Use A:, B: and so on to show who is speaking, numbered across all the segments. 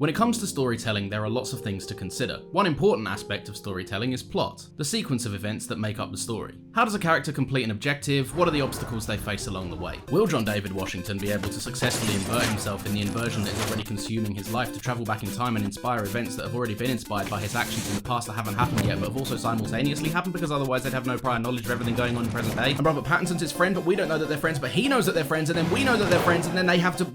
A: When it comes to storytelling, there are lots of things to consider. One important aspect of storytelling is plot, the sequence of events that make up the story. How does a character complete an objective? What are the obstacles they face along the way? Will John David Washington be able to successfully invert himself in the inversion that is already consuming his life to travel back in time and inspire events that have already been inspired by his actions in the past that haven't happened yet but have also simultaneously happened, because otherwise they'd have no prior knowledge of everything going on in present day? And Robert Pattinson's his friend, but we don't know that they're friends, but he knows that they're friends, and then we know that they're friends, and then they have to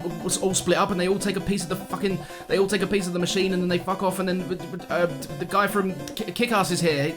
A: all split up and they all take a piece of the machine, and then they fuck off, and then the guy from Kick-Ass is here.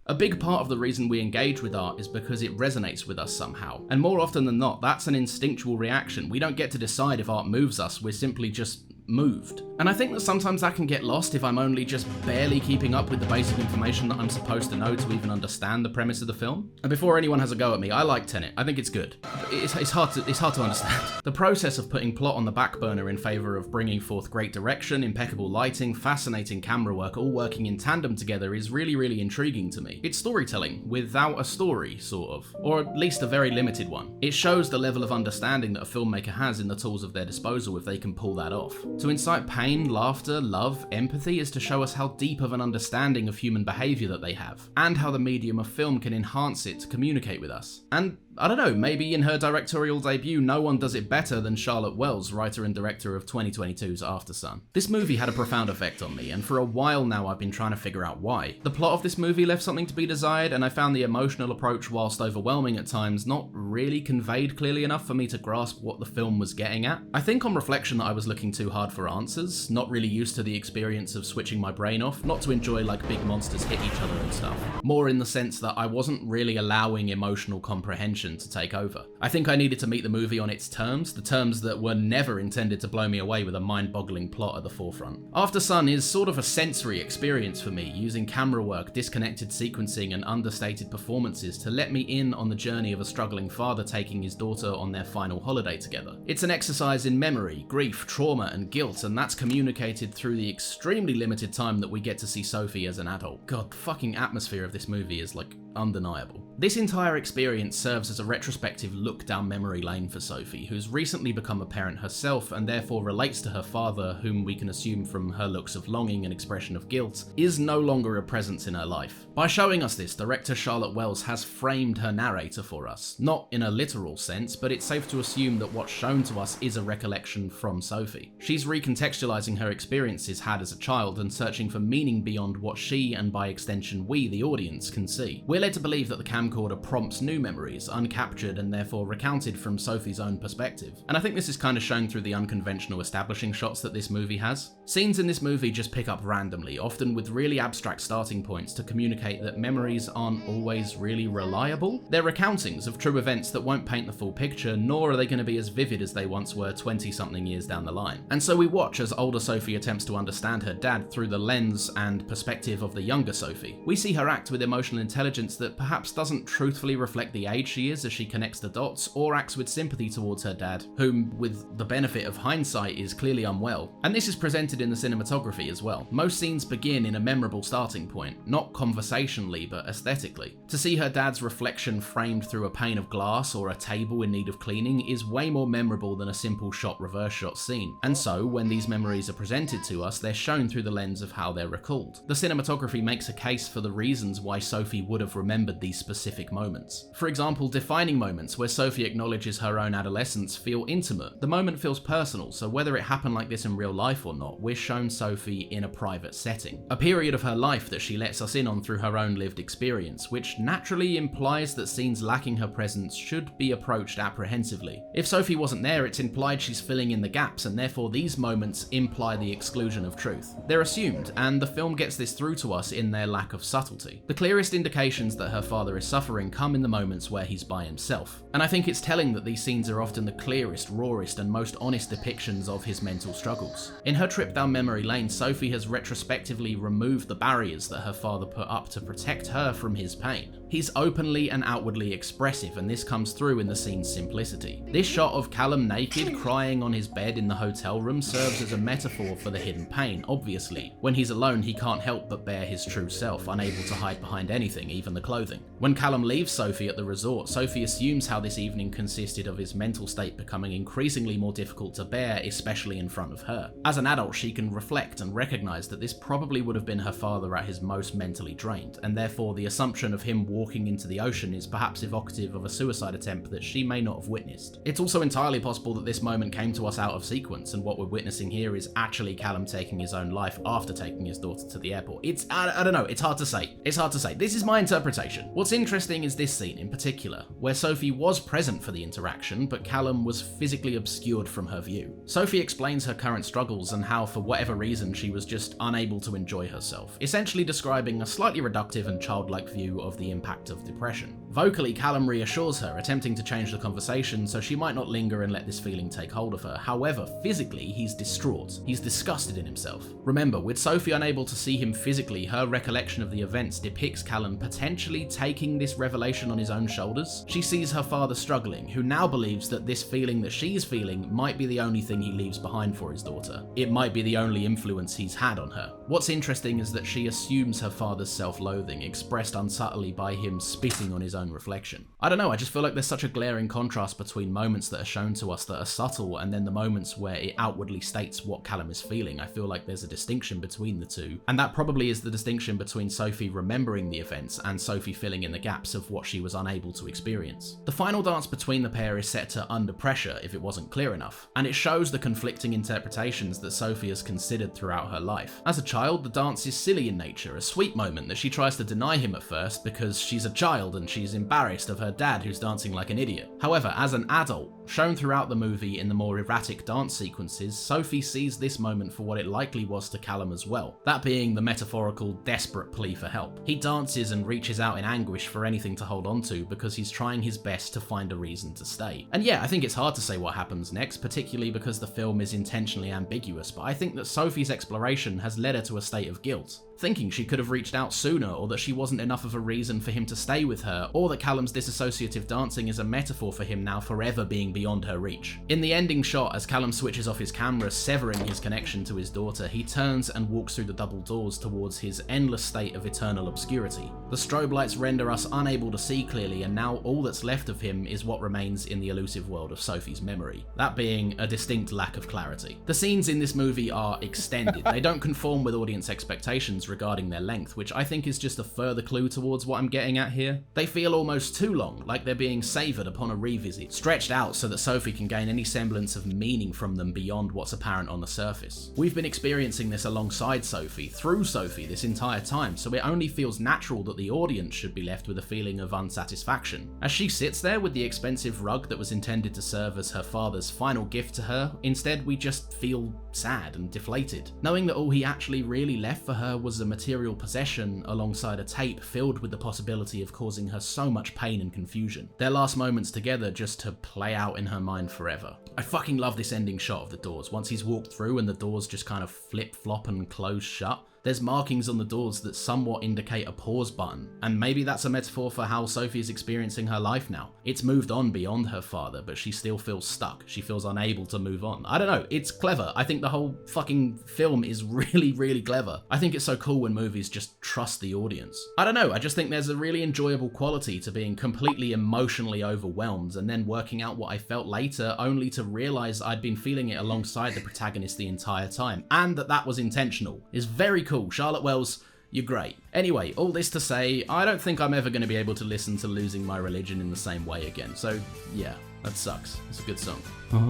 A: A big part of the reason we engage with art is because it resonates with us somehow. And more often than not, that's an instinctual reaction. We don't get to decide if art moves us, we're simply just moved. And I think that sometimes that can get lost if I'm only just barely keeping up with the basic information that I'm supposed to know to even understand the premise of the film. And before anyone has a go at me, I like Tenet. I think it's good. It's hard to understand. The process of putting plot on the back burner in favour of bringing forth great direction, impeccable lighting, fascinating camera work, all working in tandem together is really, really intriguing to me. It's storytelling without a story, sort of. Or at least a very limited one. It shows the level of understanding that a filmmaker has in the tools of their disposal if they can pull that off. To incite pain, laughter, love, empathy is to show us how deep of an understanding of human behaviour that they have, and how the medium of film can enhance it to communicate with us. And I don't know, maybe in her directorial debut, no one does it better than Charlotte Wells, writer and director of 2022's Aftersun. This movie had a profound effect on me, and for a while now I've been trying to figure out why. The plot of this movie left something to be desired, and I found the emotional approach, whilst overwhelming at times, not really conveyed clearly enough for me to grasp what the film was getting at. I think on reflection that I was looking too hard for answers, not really used to the experience of switching my brain off, not to enjoy like big monsters hit each other and stuff. More in the sense that I wasn't really allowing emotional comprehension to take over. I think I needed to meet the movie on its terms, the terms that were never intended to blow me away with a mind-boggling plot at the forefront. Aftersun is sort of a sensory experience for me, using camera work, disconnected sequencing, and understated performances to let me in on the journey of a struggling father taking his daughter on their final holiday together. It's an exercise in memory, grief, trauma, and guilt, and that's communicated through the extremely limited time that we get to see Sophie as an adult. God, the fucking atmosphere of this movie is like undeniable. This entire experience serves as a retrospective look down memory lane for Sophie, who's recently become a parent herself and therefore relates to her father, whom we can assume from her looks of longing and expression of guilt, is no longer a presence in her life. By showing us this, director Charlotte Wells has framed her narrator for us, not in a literal sense, but it's safe to assume that what's shown to us is a recollection from Sophie. She's recontextualizing her experiences had as a child and searching for meaning beyond what she, and by extension we, the audience, can see. We're led to believe that the camcorder prompts new memories, uncaptured and therefore recounted from Sophie's own perspective. And I think this is kind of shown through the unconventional establishing shots that this movie has. Scenes in this movie just pick up randomly, often with really abstract starting points to communicate that memories aren't always really reliable. They're recountings of true events that won't paint the full picture, nor are they going to be as vivid as they once were 20-something years down the line. And so we watch as older Sophie attempts to understand her dad through the lens and perspective of the younger Sophie. We see her act with emotional intelligence that perhaps doesn't truthfully reflect the age she is as she connects the dots, or acts with sympathy towards her dad, whom, with the benefit of hindsight, is clearly unwell. And this is presented in the cinematography as well. Most scenes begin in a memorable starting point, not conversationally but aesthetically. To see her dad's reflection framed through a pane of glass or a table in need of cleaning is way more memorable than a simple shot reverse shot scene. And so, when these memories are presented to us, they're shown through the lens of how they're recalled. The cinematography makes a case for the reasons why Sophie would have remembered these specific moments. For example, defining moments where Sophie acknowledges her own adolescence feel intimate. The moment feels personal, so whether it happened like this in real life or not, we're shown Sophie in a private setting. A period of her life that she lets us in on through her own lived experience, which naturally implies that scenes lacking her presence should be approached apprehensively. If Sophie wasn't there, it's implied she's filling in the gaps, and therefore these moments imply the exclusion of truth. They're assumed, and the film gets this through to us in their lack of subtlety. The clearest indications that her father is suffering come in the moments where he's by himself. And I think it's telling that these scenes are often the clearest, rawest, and most honest depictions of his mental struggles. In her trip down memory lane, Sophie has retrospectively removed the barriers that her father put up to protect her from his pain. He's openly and outwardly expressive, and this comes through in the scene's simplicity. This shot of Callum naked, crying on his bed in the hotel room serves as a metaphor for the hidden pain, obviously. When he's alone, he can't help but bear his true self, unable to hide behind anything, even the clothing. When Callum leaves Sophie at the resort, Sophie assumes how this evening consisted of his mental state becoming increasingly more difficult to bear, especially in front of her. As an adult, she can reflect and recognize that this probably would have been her father at his most mentally drained, and therefore the assumption of him walking into the ocean is perhaps evocative of a suicide attempt that she may not have witnessed. It's also entirely possible that this moment came to us out of sequence, and what we're witnessing here is actually Callum taking his own life after taking his daughter to the airport. I don't know, it's hard to say. It's hard to say. This is my interpretation. What's interesting is this scene in particular, where Sophie was present for the interaction, but Callum was physically obscured from her view. Sophie explains her current struggles and how, for whatever reason, she was just unable to enjoy herself, essentially describing a slightly reductive and childlike view of the impact of depression. Vocally, Callum reassures her, attempting to change the conversation so she might not linger and let this feeling take hold of her. However, physically, he's distraught. He's disgusted in himself. Remember, with Sophie unable to see him physically, her recollection of the events depicts Callum potentially taking this revelation on his own shoulders. She sees her father struggling, who now believes that this feeling that she's feeling might be the only thing he leaves behind for his daughter. It might be the only influence he's had on her. What's interesting is that she assumes her father's self-loathing, expressed unsubtly by him spitting on his own reflection. I don't know, I just feel like there's such a glaring contrast between moments that are shown to us that are subtle and then the moments where it outwardly states what Callum is feeling. I feel like there's a distinction between the two, and that probably is the distinction between Sophie remembering the events and Sophie filling in the gaps of what she was unable to experience. The final dance between the pair is set to Under Pressure, if it wasn't clear enough, and it shows the conflicting interpretations that Sophie has considered throughout her life. As a child, the dance is silly in nature, a sweet moment that she tries to deny him at first because she's a child and she's embarrassed of her dad who's dancing like an idiot. However, as an adult, shown throughout the movie in the more erratic dance sequences, Sophie sees this moment for what it likely was to Callum as well, that being the metaphorical, desperate plea for help. He dances and reaches out in anguish for anything to hold on to because he's trying his best to find a reason to stay. And yeah, I think it's hard to say what happens next, particularly because the film is intentionally ambiguous, but I think that Sophie's exploration has led her to a state of guilt, thinking she could have reached out sooner, or that she wasn't enough of a reason for him to stay with her, or that Callum's disassociative dancing is a metaphor for him now forever being beyond her reach. In the ending shot, as Callum switches off his camera, severing his connection to his daughter, he turns and walks through the double doors towards his endless state of eternal obscurity. The strobe lights render us unable to see clearly, and now all that's left of him is what remains in the elusive world of Sophie's memory, that being a distinct lack of clarity. The scenes in this movie are extended. They don't conform with audience expectations regarding their length, which I think is just a further clue towards what I'm getting at here. They feel almost too long, like they're being savoured upon a revisit, stretched out so that Sophie can gain any semblance of meaning from them beyond what's apparent on the surface. We've been experiencing this alongside Sophie, through Sophie, this entire time, so it only feels natural that the audience should be left with a feeling of unsatisfaction. As she sits there with the expensive rug that was intended to serve as her father's final gift to her, instead we just feel sad and deflated, knowing that all he actually really left for her was a material possession alongside a tape filled with the possibility of causing her so much pain and confusion. Their last moments together just to play out in her mind forever. I fucking love this ending shot of the doors. Once he's walked through and the doors just kind of flip-flop and close shut, there's markings on the doors that somewhat indicate a pause button, and maybe that's a metaphor for how Sophie is experiencing her life now. It's moved on beyond her father, but she still feels stuck. She feels unable to move on. I don't know, it's clever. I think the whole fucking film is really, really clever. I think it's so cool when movies just trust the audience. I don't know, I just think there's a really enjoyable quality to being completely emotionally overwhelmed and then working out what I felt later, only to realize I'd been feeling it alongside the protagonist the entire time, and that was intentional. It's very cool. Charlotte Wells, you're great. Anyway, all this to say, I don't think I'm ever going to be able to listen to Losing My Religion in the same way again. So yeah, that sucks. It's a good song. Oh,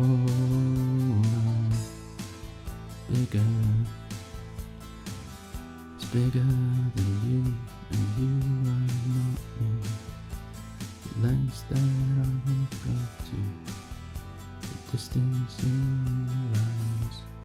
A: bigger. It's bigger than you, and you are not me. The lengths that I will go to, the distance in